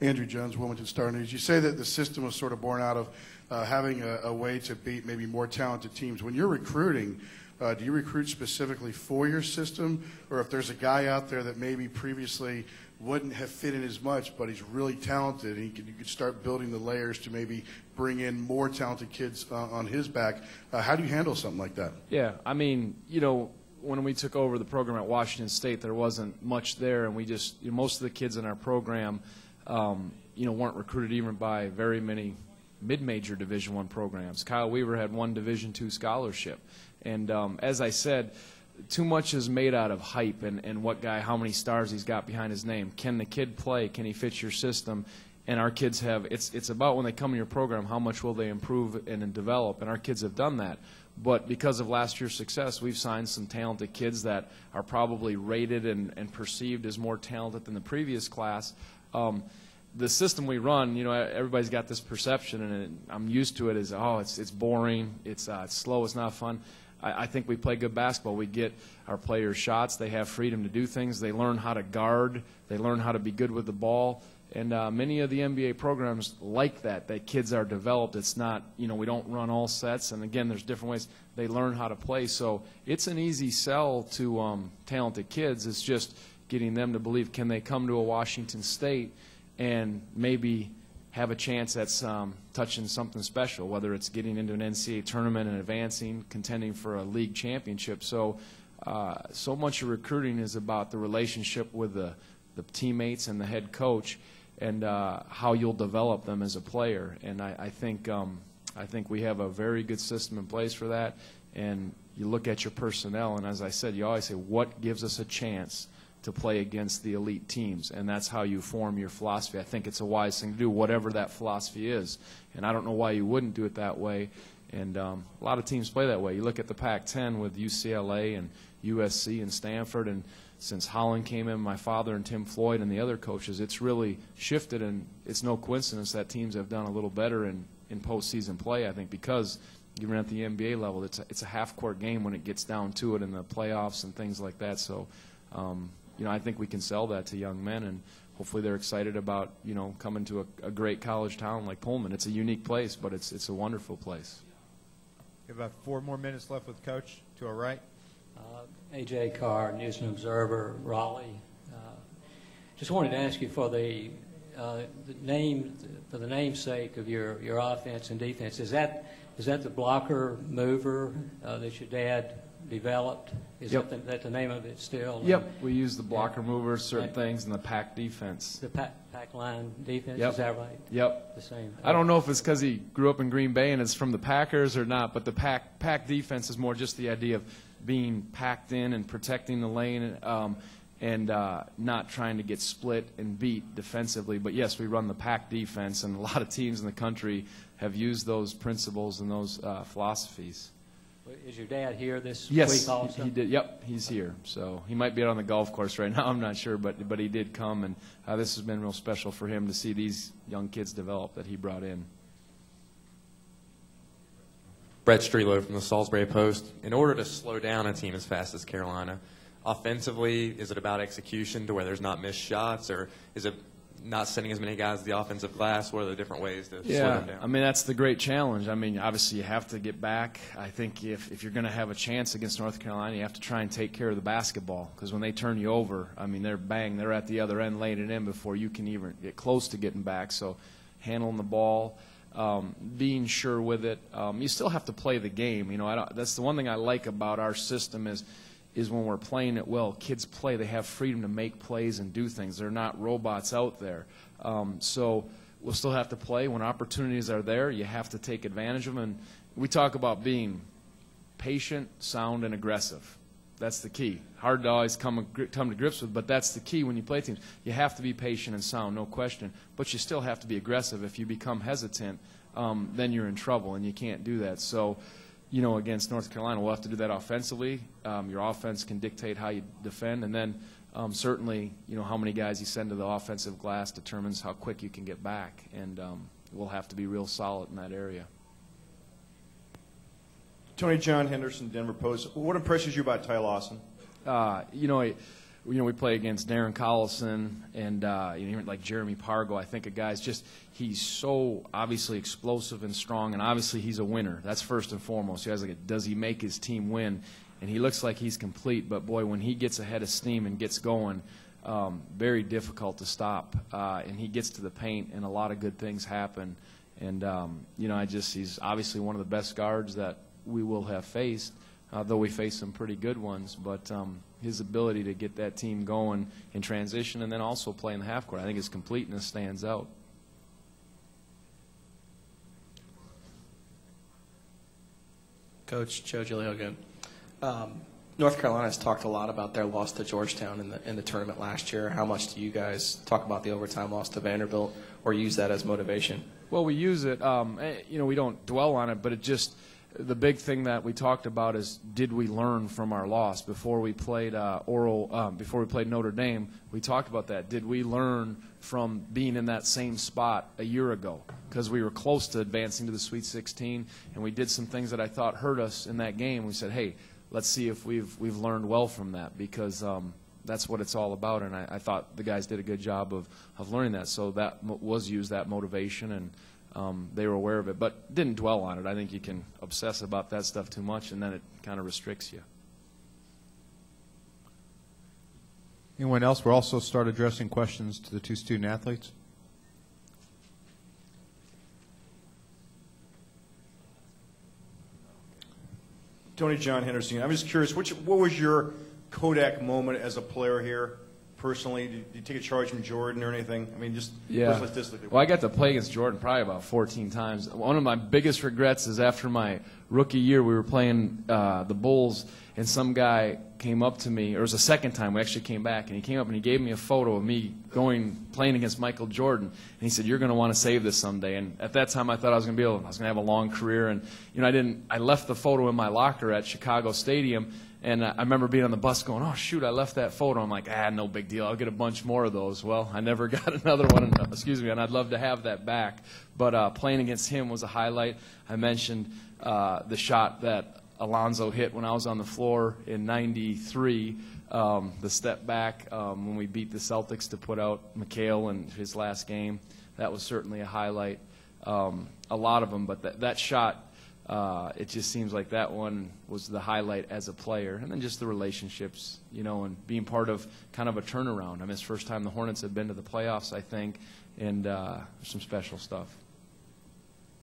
Andrew Jones, Wilmington Star News. You say that the system was sort of born out of having a way to beat maybe more talented teams. When you're recruiting, do you recruit specifically for your system, or if there's a guy out there that maybe previously wouldn't have fit in as much, but he's really talented, and you could start building the layers to maybe bring in more talented kids on his back? How do you handle something like that? Yeah, I mean, you know, when we took over the program at Washington State, there wasn't much there, and we just, you know, most of the kids in our program, you know, weren't recruited even by very many mid-major Division I programs. Kyle Weaver had one Division II scholarship, and as I said, too much is made out of hype and what guy, how many stars he's got behind his name. Can the kid play? Can he fit your system? And our kids have, it's about when they come in your program, how much will they improve and develop, and our kids have done that. But because of last year's success, we've signed some talented kids that are probably rated and perceived as more talented than the previous class. The system we run, you know, everybody's got this perception, and I'm used to it, is, oh, it's boring, it's slow, it's not fun. I think we play good basketball. We get our players shots. They have freedom to do things. They learn how to guard. They learn how to be good with the ball. And many of the NBA programs like that kids are developed. It's not, you know, we don't run all sets. And, again, there's different ways. They learn how to play. So it's an easy sell to talented kids. It's just getting them to believe, can they come to a Washington State and maybe have a chance at touching something special, whether it's getting into an NCAA tournament and advancing, contending for a league championship. So so much of recruiting is about the relationship with the teammates and the head coach, and how you'll develop them as a player. And I think we have a very good system in place for that. And you look at your personnel, and as I said, you always say, what gives us a chance to play against the elite teams? And that's how you form your philosophy. I think it's a wise thing to do, whatever that philosophy is. And I don't know why you wouldn't do it that way. And a lot of teams play that way. You look at the Pac-10 with UCLA and USC and Stanford, and since Holland came in, my father and Tim Floyd and the other coaches, it's really shifted, and it's no coincidence that teams have done a little better in postseason play, I think, because even at the NBA level, it's a half-court game when it gets down to it in the playoffs and things like that. So, you know, I think we can sell that to young men, and hopefully they're excited about, you know, coming to a great college town like Pullman. It's a unique place, but it's a wonderful place. We have about 4 more minutes left with Coach to our right. A.J. Carr, News and Observer, Raleigh. Just wanted to ask you for the namesake of your offense and defense. Is that the blocker mover that your dad developed? Is Yep. that the name of it still? Yep, we use the blocker mover, certain things, and the pack defense. The pack line defense, Yep. is that right? Yep. The same. I don't know if it's because he grew up in Green Bay and it's from the Packers or not, but the pack defense is more just the idea of being packed in and protecting the lane, and not trying to get split and beat defensively. But, yes, we run the pack defense, and a lot of teams in the country have used those principles and those philosophies. Is your dad here this Yes, week also? he did. Yep, he's here. So he might be out on the golf course right now. I'm not sure, but he did come, and this has been real special for him to see these young kids develop that he brought in. Brett Strelo from the Salisbury Post. In order to slow down a team as fast as Carolina, offensively, is it about execution to where there's not missed shots, or is it not sending as many guys to the offensive glass? What are the different ways to slow them down? I mean, that's the great challenge. I mean, obviously you have to get back. I think if you're going to have a chance against North Carolina, you have to try and take care of the basketball, because when they turn you over, I mean, they're at the other end laying it in before you can even get close to getting back. So handling the ball, being sure with it. You still have to play the game. You know, that's the one thing I like about our system is when we're playing it well, kids play. They have freedom to make plays and do things. They're not robots out there. So we'll still have to play. When opportunities are there, you have to take advantage of them. And we talk about being patient, sound, and aggressive. That's the key. Hard to always come to grips with, but that's the key when you play teams. You have to be patient and sound, no question, but you still have to be aggressive. If you become hesitant, then you're in trouble, and you can't do that. So, you know, against North Carolina, we'll have to do that offensively. Your offense can dictate how you defend, and then certainly, you know, how many guys you send to the offensive glass determines how quick you can get back, and we'll have to be real solid in that area. Tony John Henderson, Denver Post. What impresses you about Ty Lawson? You know, we play against Darren Collison and even like Jeremy Pargo. I think of guys just he's so obviously explosive and strong, and obviously he's a winner. That's first and foremost. You guys like, does he make his team win? And he looks like he's complete, but boy, when he gets ahead of steam and gets going, very difficult to stop. And he gets to the paint, and a lot of good things happen. And he's obviously one of the best guards that we will have faced, though we face some pretty good ones. But his ability to get that team going in transition and then also play in the half court, I think his completeness stands out. Coach Joe Gilio again. North Carolina has talked a lot about their loss to Georgetown in the tournament last year. How much do you guys talk about the overtime loss to Vanderbilt or use that as motivation? Well, we use it. We don't dwell on it, but it just the big thing that we talked about is did we learn from our loss before we played before we played Notre Dame? We talked about that. Did we learn from being in that same spot a year ago? Because we were close to advancing to the Sweet 16, and we did some things that I thought hurt us in that game. We said, hey, let's see if we've learned well from that, because that's what it's all about. And I thought the guys did a good job of learning that. So that was used, that motivation, and they were aware of it, but didn't dwell on it. I think you can obsess about that stuff too much, and then it kind of restricts you. Anyone else? We'll also start addressing questions to the two student athletes. Tony John Henderson. I'm just curious, what was your Kodak moment as a player here, personally? Did you take a charge from Jordan or anything? I mean, just statistically. Well, I got to play against Jordan probably about 14 times. One of my biggest regrets is after my rookie year, we were playing the Bulls, and some guy came up to me. It was the second time we actually came back, and he came up and he gave me a photo of me playing against Michael Jordan, and he said, "You're going to want to save this someday." And at that time, I thought I was going to have a long career, and I left the photo in my locker at Chicago Stadium. And I remember being on the bus going, oh, shoot, I left that photo. I'm like, no big deal. I'll get a bunch more of those. Well, I never got another one, and I'd love to have that back. But playing against him was a highlight. I mentioned the shot that Alonzo hit when I was on the floor in '93, the step back when we beat the Celtics to put out McHale in his last game. That was certainly a highlight. A lot of them, but that shot, it just seems like that one was the highlight as a player. And then just the relationships, and being part of kind of a turnaround. I mean, it's the first time the Hornets have been to the playoffs, I think, and some special stuff.